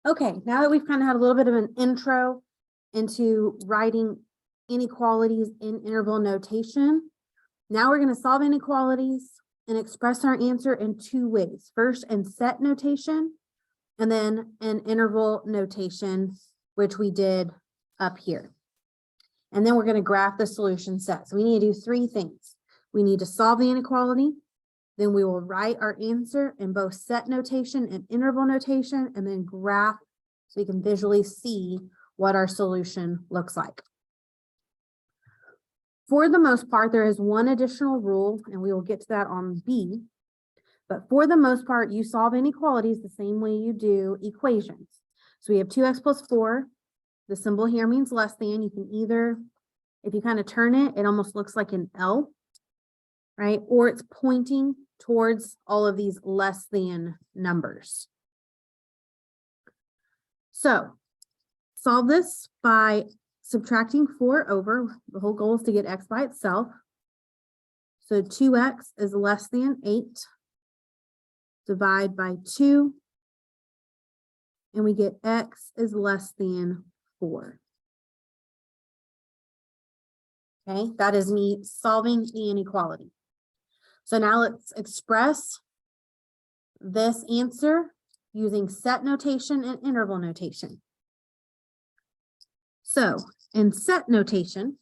Okay, now that we've kind of had a little bit of an intro into writing inequalities in interval notation, now we're going to solve inequalities and express our answer in two ways. First, in set notation, and then in interval notation, which we did up here. And then we're going to graph the solution set. So we need to do three things. We need to solve the inequality. Then we will write our answer in both set notation and interval notation, and then graph so we can visually see what our solution looks like. For the most part, there is one additional rule, and we will get to that on B. But for the most part, you solve inequalities the same way you do equations. So we have 2x plus 4. The symbol here means less than. You can either, if you kind of turn it, it almost looks like an L, right? Or it's pointing towards all of these less than numbers. So solve this by subtracting 4 over. The whole goal is to get x by itself. So 2x is less than 8. Divide by 2. And we get x is less than 4. Okay, that is me solving the inequality. So now let's express this answer using set notation and interval notation. So in set notation,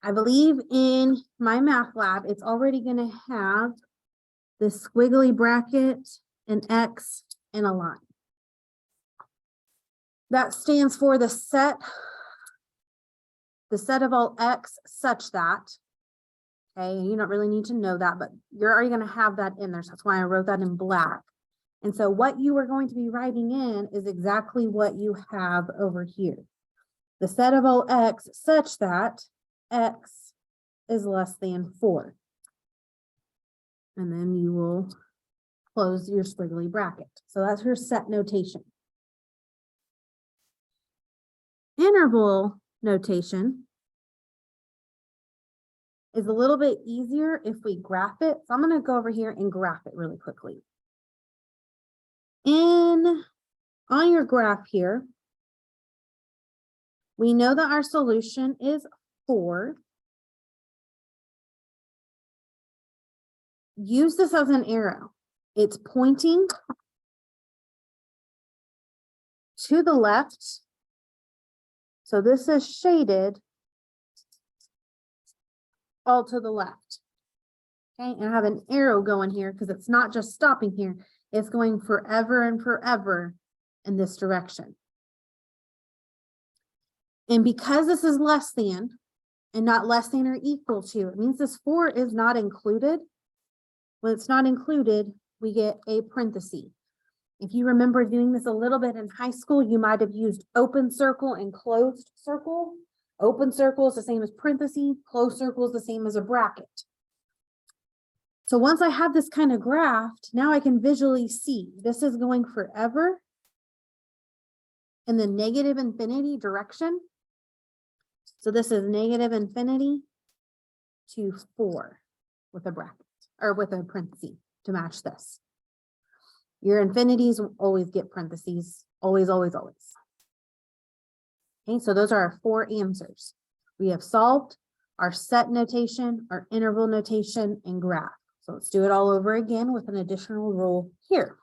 I believe in my math lab, it's already going to have this squiggly bracket, an X, and a line. That stands for the set of all X such that. Okay, you don't really need to know that, but you're already going to have that in there. So that's why I wrote that in black. And so what you are going to be writing in is exactly what you have over here. The set of all X such that X is less than 4. And then you will close your squiggly bracket. So that's your set notation. Interval notation is a little bit easier if we graph it. So I'm going to go over here and graph it really quickly. On your graph here, we know that our solution is 4. Use this as an arrow. It's pointing to the left. So this is shaded all to the left. Okay, and I have an arrow going here because it's not just stopping here. It's going forever and forever in this direction. And because this is less than and not less than or equal to, it means this 4 is not included. When it's not included, we get a parenthesis. If you remember doing this a little bit in high school, you might have used open circle and closed circle. Open circle is the same as parentheses. Closed circle is the same as a bracket. So once I have this kind of graphed, now I can visually see this is going forever in the negative infinity direction. So this is negative infinity to 4 with a bracket or with a parenthesis to match this. Your infinities will always get parentheses. Always, always, always. Okay, so those are our 4 answers. We have solved our set notation, our interval notation, and graph. So let's do it all over again with an additional rule here.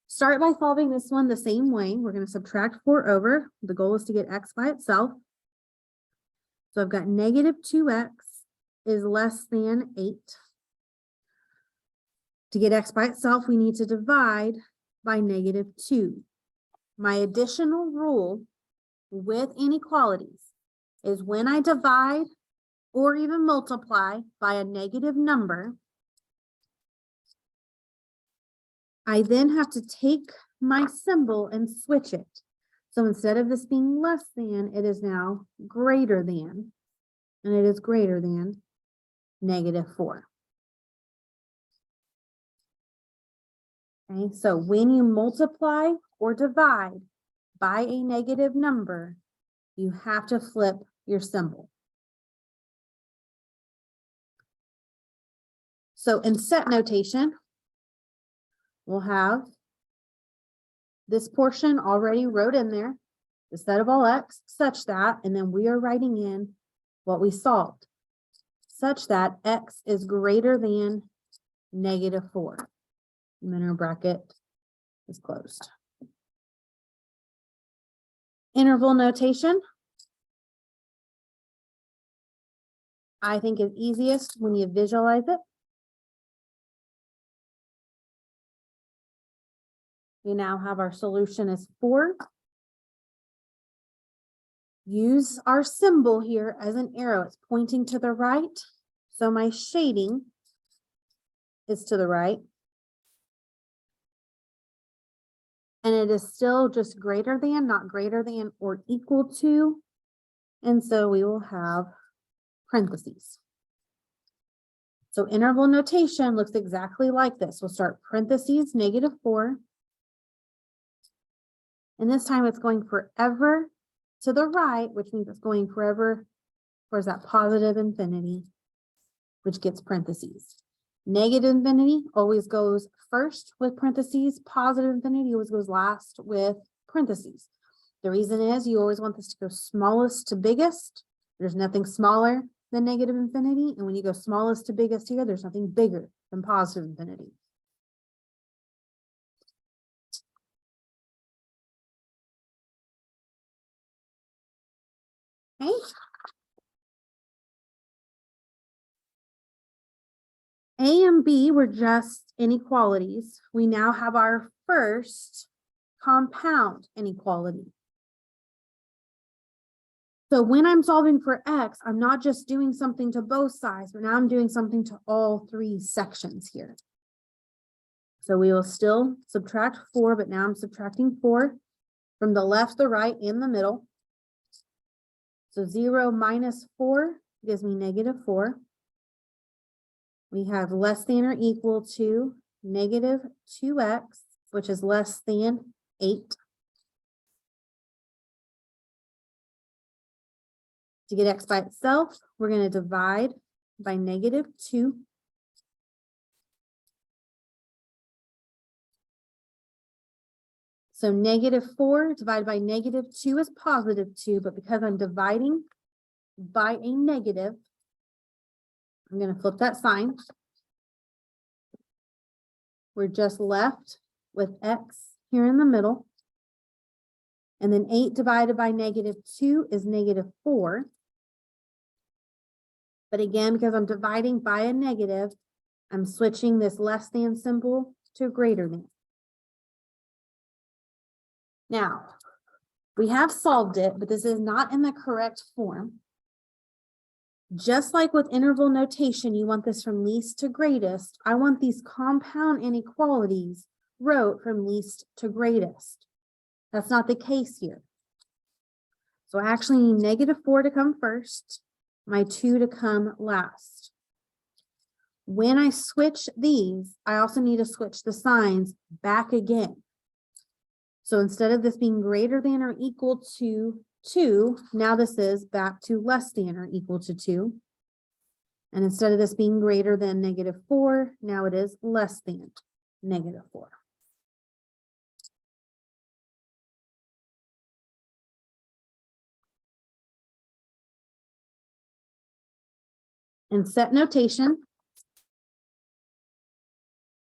Start by solving this one the same way. We're going to subtract 4 over. The goal is to get x by itself. So I've got negative 2x is less than 8. To get x by itself, we need to divide by negative 2. My additional rule with inequalities is when I divide or even multiply by a negative number, I then have to take my symbol and switch it. So instead of this being less than, it is now greater than, and it is greater than negative 4. Okay, so when you multiply or divide by a negative number, you have to flip your symbol. So in set notation, we'll have this portion already wrote in there, the set of all x such that, and then we are writing in what we solved, such that x is greater than -4. And then our bracket is closed. Interval notation, I think is easiest when you visualize it. We now have our solution is 4. Use our symbol here as an arrow. It's pointing to the right. So my shading is to the right. And it is still just greater than, not greater than or equal to. And so we will have parentheses. So interval notation looks exactly like this. We'll start parentheses, -4. And this time it's going forever to the right, which means it's going forever towards that positive infinity, which gets parentheses. Negative infinity always goes first with parentheses. Positive infinity always goes last with parentheses. The reason is you always want this to go smallest to biggest. There's nothing smaller than negative infinity. And when you go smallest to biggest here, there's nothing bigger than positive infinity. Okay. A and B were just inequalities. We now have our first compound inequality. So when I'm solving for x, I'm not just doing something to both sides, but now I'm doing something to all 3 sections here. So we will still subtract 4, but now I'm subtracting 4 from the left, the right, and the middle. So 0 minus 4 gives me -4. We have less than or equal to -2x, which is less than 8. To get x by itself, we're going to divide by -2. So -4 divided by -2 is +2, but because I'm dividing by a negative, I'm going to flip that sign. We're just left with x here in the middle. And then 8 divided by -2 is -4. But again, because I'm dividing by a negative, I'm switching this less than symbol to greater than. Now, we have solved it, but this is not in the correct form. Just like with interval notation, you want this from least to greatest. I want these compound inequalities wrote from least to greatest. That's not the case here. So I actually need -4 to come first, my 2 to come last. When I switch these, I also need to switch the signs back again. So instead of this being greater than or equal to 2, now this is back to less than or equal to 2. And instead of this being greater than -4, now it is less than -4. In set notation,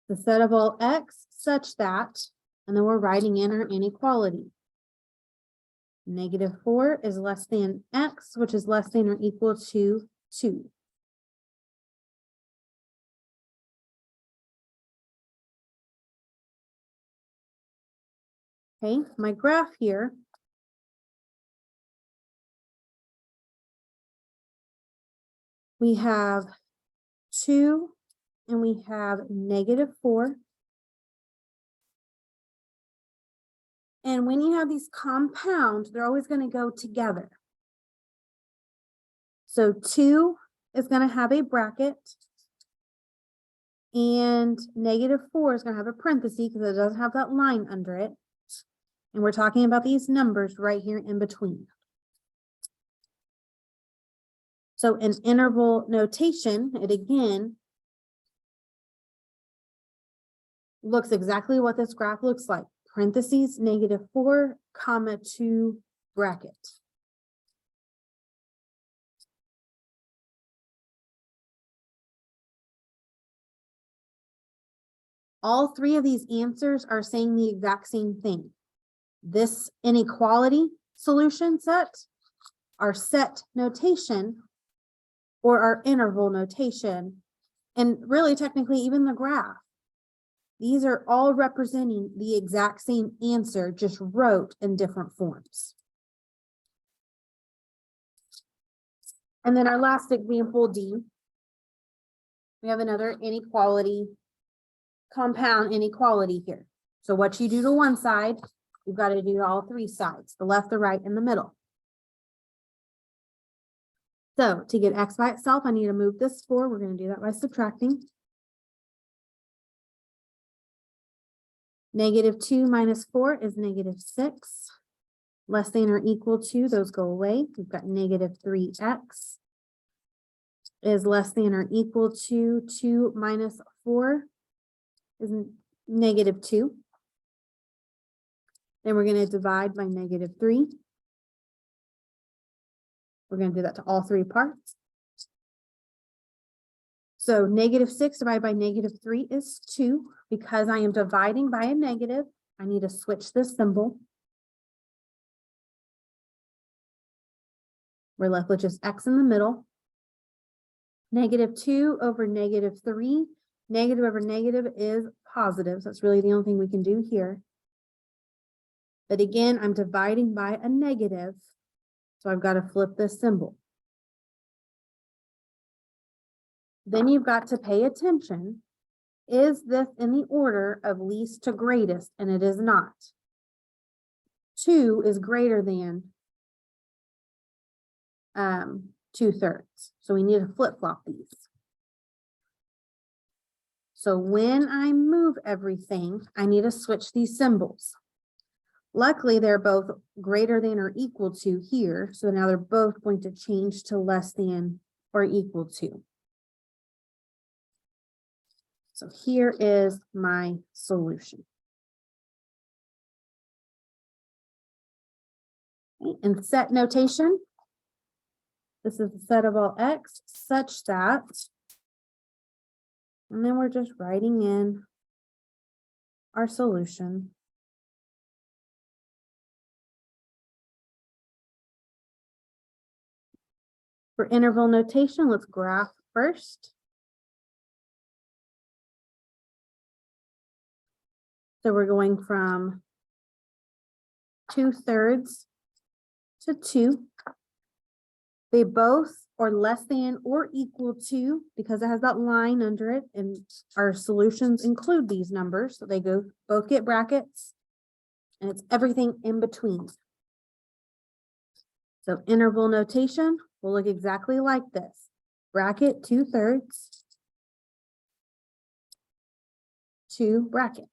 the set of all x such that, and then we're writing in our inequality. -4 is less than x, which is less than or equal to 2. Okay, my graph here. We have 2 and we have -4. And when you have these compound, they're always going to go together. So 2 is going to have a bracket. And -4 is going to have a parenthesis because it doesn't have that line under it. And we're talking about these numbers right here in between. So in interval notation, it again looks exactly what this graph looks like. parentheses, -4, comma 2 bracket. All three of these answers are saying the exact same thing. This inequality solution set, our set notation, or our interval notation, and really technically even the graph. These are all representing the exact same answer, just wrote in different forms. And then our last example, D, we have another inequality, compound inequality here. So what you do to one side, you've got to do to all three sides, the left, the right, and the middle. So to get x by itself, I need to move this 4. We're going to do that by subtracting. -2 minus 4 is -6. Less than or equal to, those go away. We've got -3x is less than or equal to 2 minus 4 is -2. Then we're going to divide by -3. We're going to do that to all three parts. So -6 divided by -3 is 2. Because I am dividing by a negative, I need to switch this symbol. We're left with just x in the middle. -2 over -3. Negative over negative is positive. So that's really the only thing we can do here. But again, I'm dividing by a negative. So I've got to flip this symbol. Then you've got to pay attention. Is this in the order of least to greatest? And it is not. 2 is greater than 2/3. So we need to flip-flop these. So when I move everything, I need to switch these symbols. Luckily, they're both greater than or equal to here. So now they're both going to change to less than or equal to. So here is my solution. In set notation, this is the set of all x such that, and then we're just writing in our solution. For interval notation, let's graph first. So we're going from 2/3 to 2. They both are less than or equal to, because it has that line under it, and our solutions include these numbers. So they both get brackets, and it's everything in between. So interval notation will look exactly like this. Bracket 2/3, 2 bracket.